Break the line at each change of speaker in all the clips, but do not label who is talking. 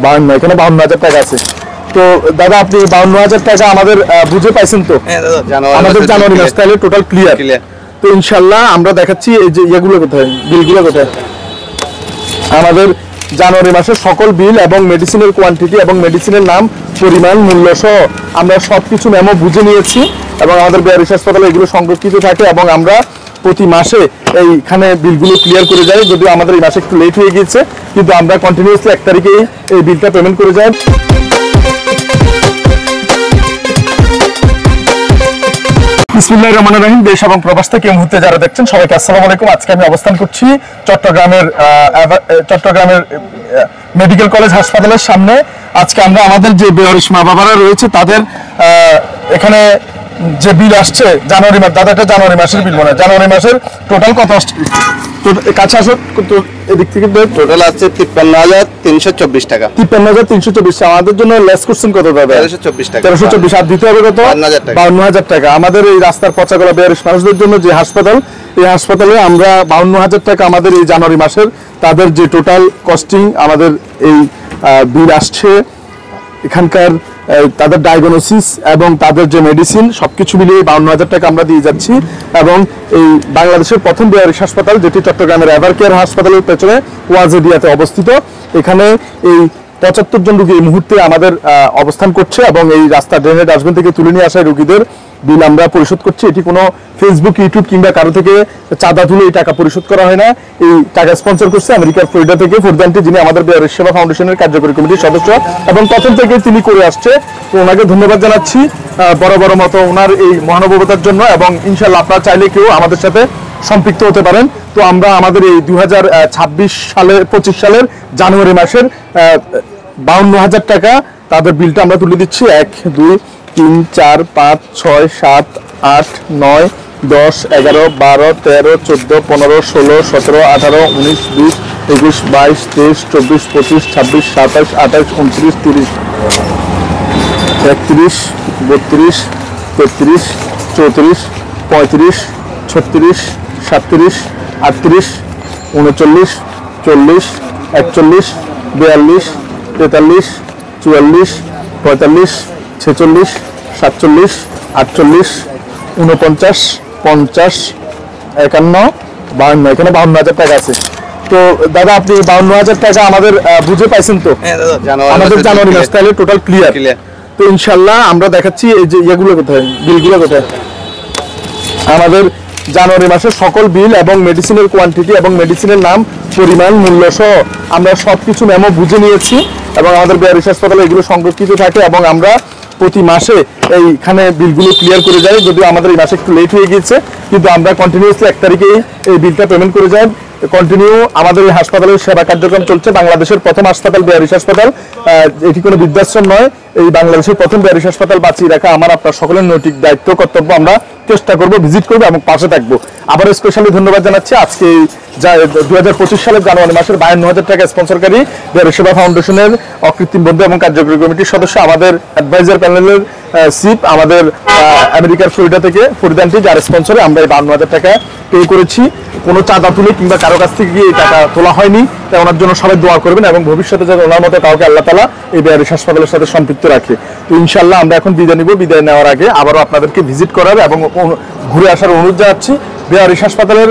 52, এখানে 52,000 টাকা আছে। তো দাদা আপনি 52,000 টাকা আমাদের বুঝে পাইছেন তো? আমাদের জানুয়ারি মাস তাহলে টোটাল ক্লিয়ার। তো ইনশাল্লাহ আমরা দেখাচ্ছি এই যে এগুলো কোথায়, বিলগুলো কোথায়। আমাদের জানুয়ারি মাসের সকল বিল এবং মেডিসিনের কোয়ান্টিটি এবং মেডিসিনের নাম, পরিমাণ, মূল্য সহ আমরা সবকিছু মেমো বুঝে নিয়েছি এবং আমাদের বিহারিস হাসপাতালে এগুলো সংরক্ষিত থাকে এবং আমরা প্রতি মাসে এইখানে বিলগুলো ক্লিয়ার করে যাই। যদিও আমাদের এই মাসে একটু লেট হয়ে গিয়েছে, কিন্তু আমরা কন্টিনিউয়াসলি 1 তারিখেই এই বিলটা পেমেন্ট করে যাই। বিসমিল্লাহির রহমানির রহিম। দেশ এবং প্রবাস থেকে এই মুহূর্তে যারা দেখছেন সবাইকে আসসালামু আলাইকুম। আজকে আমি অবস্থান করছি চট্টগ্রামের মেডিকেল কলেজ হাসপাতালের সামনে। আজকে আমরা আমাদের যে বেয়ারিশ মা বাবারা রয়েছে তাদের এখানে যে বিল আসছে জানুয়ারি মাস, দাদা এটা জানুয়ারি মাসের বিল মনে হয়, জানুয়ারি মাসের টোটাল কত আসছে? কাছে আসো, এদিক থেকে
টোটাল আছে 53,324 টাকা।
53,324। আমাদের জন্য লেস করছেন কত দাদা?
1324 টাকা।
1324। আর দিতে হবে কত? 52,000 টাকা। আমাদের এই রাস্তার পচাগলা বেয়ারিশ মানুষদের জন্য যে হাসপাতাল, এই হাসপাতালে আমরা 52,000 টাকা আমাদের এই জানুয়ারি মাসের তাদের যে টোটাল কস্টিং আমাদের এই বিল আসছে। এখানকার তাদের ডায়াগনোসিস এবং তাদের যে মেডিসিন সবকিছু মিলিয়ে 52,000 টাকা আমরা দিয়ে যাচ্ছি। এবং এই বাংলাদেশের প্রথম বেয়ারিশ হাসপাতাল, যেটি চট্টগ্রামের এভার কেয়ার হাসপাতালের পেছনে ওয়াজেদিয়াতে অবস্থিত, এখানে এই 75 জন রোগী এই মুহূর্তে আমাদের অবস্থান করছে এবং এই রাস্তা ড্রেনের ডাস্টবিন থেকে তুলে নিয়ে আসা রোগীদের বিল আমরা পরিশোধ করছি। এটি কোনো ফেসবুক, ইউটিউব কিংবা কারো থেকে চাঁদা তুলে এই টাকা পরিশোধ করা হয় না। এই টাকা স্পন্সর করছে আমেরিকার ফ্লোরিডা থেকে ফোরদানটি, যিনি আমাদের বেয়ারিশ সেবা ফাউন্ডেশনের কার্যকরী কমিটির সদস্য এবং প্রথম থেকে তিনি করে আসছে। তো ওনাকে ধন্যবাদ জানাচ্ছি বড় বড় মতো ওনার এই মহানুভবতার জন্য। এবং ইনশাল্লাহ আপনারা চাইলে কেউ আমাদের সাথে সম্পৃক্ত হতে পারেন। তো আমরা আমাদের এই 2025 সালের জানুয়ারি মাসের 52,000 টাকা তাদের বিলটা আমরা তুলে দিচ্ছি। 1, 2, 3, 4, 5, 6, 7, 8, 9, 10, 11, 12, 13, 14, 15, 16, 17, 18, 19, 20, 21, 22, 23, 24, 25, 26, 27, 28, 29, 30, 31, 32, 33, 34, 35, 36, 37, 38, 39, 40, 41, 42, 43, 44, 45, 46, 47, 48, 49, 50, 51, 52, এখানে 52,000 টাকা আছে। তো দাদা আপনি 52,000 টাকা আমাদের বুঝে পাইছেন তো? আমাদের জানুয়ারি মাস তাহলে টোটাল ক্লিয়ার। তো ইনশাল্লাহ আমরা দেখাচ্ছি এই যে এগুলো কোথায়, বিলগুলো কোথায়। আমাদের জানুয়ারি মাসের সকল বিল এবং মেডিসিনের কোয়ান্টিটি এবং মেডিসিনের নাম, পরিমাণ, মূল্য সহ আমরা সবকিছু মেমো বুঝে নিয়েছি এবং আমাদের বিহারিস হাসপাতালে এগুলো সংরক্ষিত থাকে এবং আমরা প্রতি মাসে এইখানে বিলগুলো ক্লিয়ার করে যাই। যদিও আমাদের এই মাসে একটু লেট হয়ে গিয়েছে, কিন্তু আমরা কন্টিনিউয়াসলি 1 তারিখেই এই বিলটা পেমেন্ট করে যাই। কন্টিনিউ আমাদের এই হাসপাতালের সেবা কার্যক্রম চলছে। বাংলাদেশের প্রথম হাসপাতাল বিহারিস হাসপাতাল, এটি কোনো বৃদ্ধাশ্রম নয়। এই বাংলাদেশের প্রথম বিহারিস হাসপাতাল বাঁচিয়ে রাখা আমার আপনার সকলের নৈতিক দায়িত্ব, কর্তব্য। আমরা চেষ্টা করব, ভিজিট করবো এবং পাশে থাকবো। আবার স্পেশালি ধন্যবাদ জানাচ্ছি আজকে 2025 সালের জানুয়ারি মাসের 52,000 টাকা স্পন্সরকারী বিহারিস সেবা ফাউন্ডেশনের অকৃত্রিম বন্ধু এবং কার্যকরী কমিটির সদস্য, আমাদের অ্যাডভাইজার প্যানেলের চিফ, আমাদের আমেরিকার ফ্লোরিডা থেকে ফরিদানটি, যার স্পন্সরে আমরা এই 52,000 টাকা পে করেছি। কোনো চাঁদা তুলে কিংবা কারো কাছ থেকে গিয়ে এই টাকা তোলা হয়নি। তাই ওনার জন্য সবাই দোয়া করবেন এবং ভবিষ্যতে যেন ওনার মতো কাউকে আল্লাহ তাআলা এই বিহারিস হাসপাতালের সাথে সম্পৃক্ত রাখে। তো ইনশাল্লাহ আমরা এখন বিদায় নিব। বিদায় নেওয়ার আগে আবারও আপনাদেরকে ভিজিট করার এবং ঘুরে আসার অনুরোধ জানাচ্ছি। বিহারিস হাসপাতালের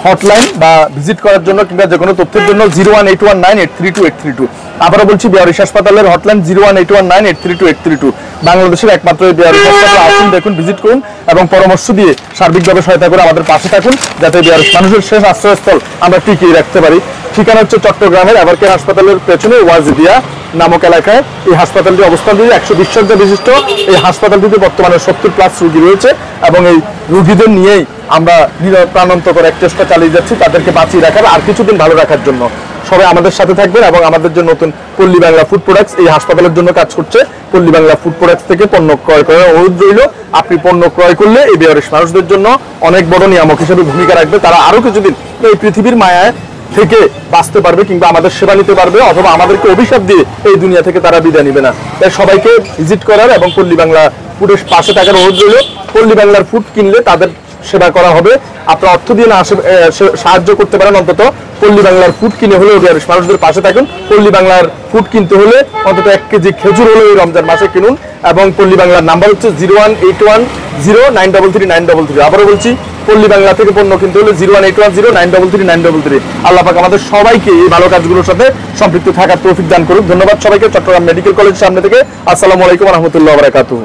হটলাইন বা ভিজিট করার জন্য কিংবা যে কোনো তথ্যের জন্য 01819832832। আবারও বলছি, বিহারিস হাসপাতালের হটলাইন 01819832832। বাংলাদেশের একমাত্র বিহারিস হাসপাতাল। আসুন, দেখুন, ভিজিট করুন এবং পরামর্শ দিয়ে সার্বিকভাবে সহায়তা করে আমাদের পাশে থাকুন, যাতে বিহারিস মানুষের শেষ আশ্রয়স্থল আমরা টিকিয়ে রাখতে পারি। ঠিকানা হচ্ছে চট্টগ্রামের এভার কেয়ার হাসপাতালের পেছনে ওয়াজেদিয়া নামক এলাকায় এই হাসপাতালটি অবস্থান দিয়ে 120 শয্যা বিশিষ্ট এই হাসপাতালটিতে বর্তমানে 70+ রোগী রয়েছে এবং এই রোগীদের নিয়েই আমরা প্রাণান্তকর এক চেষ্টা চালিয়ে যাচ্ছি তাদেরকে বাঁচিয়ে রাখার, আর কিছুদিন ভালো রাখার জন্য। সবাই আমাদের সাথে থাকবেন এবং আমাদের যে নতুন পল্লী বাংলা ফুড প্রোডাক্টস এই হাসপাতালের জন্য কাজ করছে, পল্লী বাংলা ফুড প্রোডাক্টস থেকে পণ্য ক্রয় করার অনুরোধ রইল। আপনি পণ্য ক্রয় করলে এই বিহারিস মানুষদের জন্য অনেক বড় নিয়ামক হিসেবে ভূমিকা রাখবে। তারা আরো কিছুদিন এই পৃথিবীর মায়ায় থেকে বাঁচতে পারবে কিংবা আমাদের সেবা নিতে পারবে, অথবা আমাদেরকে অভিশাপ দিয়ে এই দুনিয়া থেকে তারা বিদায় নিবে না। তাই সবাইকে ভিজিট করার এবং পল্লী বাংলা ফুডের পাশে থাকার অনুরোধ রইল। পল্লী বাংলার ফুড কিনলে তাদের সেবা করা হবে। আপনারা অর্থ দিয়ে না সাহায্য করতে পারেন, অন্তত পল্লী বাংলার ফুড কিনে হলেও বিহারের মানুষদের পাশে থাকুন। পল্লী বাংলার ফুড কিনতে হলে অন্তত 1 কেজি খেজুর হলেও এই রমজান মাসে কিনুন। এবং পল্লী বাংলার নাম্বার হচ্ছে 01810933933। আবারও বলছি, পল্লী বাংলা থেকে পণ্য কিনতে হলে 018109333। আল্লাহ পাক আমাদের সবাইকে এই ভালো কাজগুলোর সাথে সম্পৃক্ত থাকার তৌফিক দান করুক। ধন্যবাদ সবাইকে। চট্টগ্রাম মেডিকেল কলেজের সামনে থেকে আসসালামু আলাইকুম ওয়া রাহমাতুল্লাহি ওয়া বারাকাতুহু।